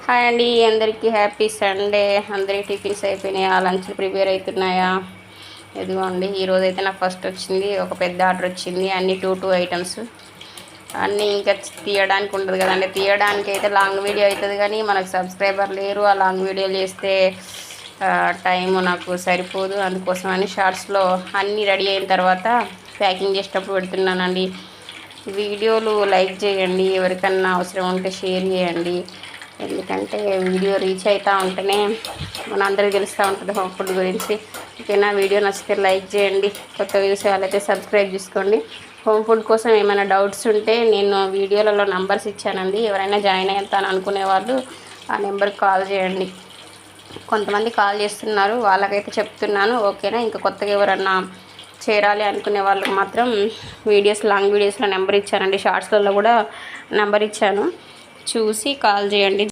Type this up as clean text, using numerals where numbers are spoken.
Hi అండి, అందరికీ happy Sunday. అందరికి టిఫిన్స్ అయిపోయినాయా? లంచ్ ప్రిపేర్ అవుతున్నాయా? ఇదిగోండి, ఈరోజు అయితే నాకు ఫస్ట్ వచ్చింది ఒక పెద్ద ఆర్డర్ వచ్చింది. అన్ని టూ ఐటమ్స్ అన్నీ ఇంకా తీయడానికి ఉంటుంది కదండి. తీయడానికి అయితే లాంగ్ వీడియో అవుతుంది, కానీ మనకు సబ్స్క్రైబర్ లేరు. ఆ లాంగ్ వీడియోలు చేస్తే టైము నాకు సరిపోదు. అందుకోసమని షార్ట్స్లో అన్నీ రెడీ అయిన తర్వాత ప్యాకింగ్ చేసేటప్పుడు పెడుతున్నానండి. వీడియోలు లైక్ చేయండి, ఎవరికన్నా అవసరం ఉంటే షేర్ చేయండి. ఎందుకంటే వీడియో రీచ్ అవుతూ ఉంటేనే మన అందరికీ తెలుస్తూ ఉంటుంది హోమ్ ఫుడ్ గురించి. ఓకేనా? వీడియో నచ్చితే లైక్ చేయండి, కొత్త వ్యూస్ వాళ్ళైతే సబ్స్క్రైబ్ చేసుకోండి. హోమ్ ఫుడ్ కోసం ఏమైనా డౌట్స్ ఉంటే నేను వీడియోలలో నంబర్స్ ఇచ్చానండి. ఎవరైనా జాయిన్ అవుతాను అనుకునే వాళ్ళు ఆ నెంబర్కి కాల్ చేయండి. కొంతమంది కాల్ చేస్తున్నారు, వాళ్ళకైతే చెప్తున్నాను. ఓకేనా? ఇంకా కొత్తగా ఎవరన్నా చేరాలి అనుకునే వాళ్ళకి మాత్రం లాంగ్ వీడియోస్లో నెంబర్ ఇచ్చానండి. షార్ట్స్లలో కూడా నెంబర్ ఇచ్చాను, చూసి కాల్ చేయండి.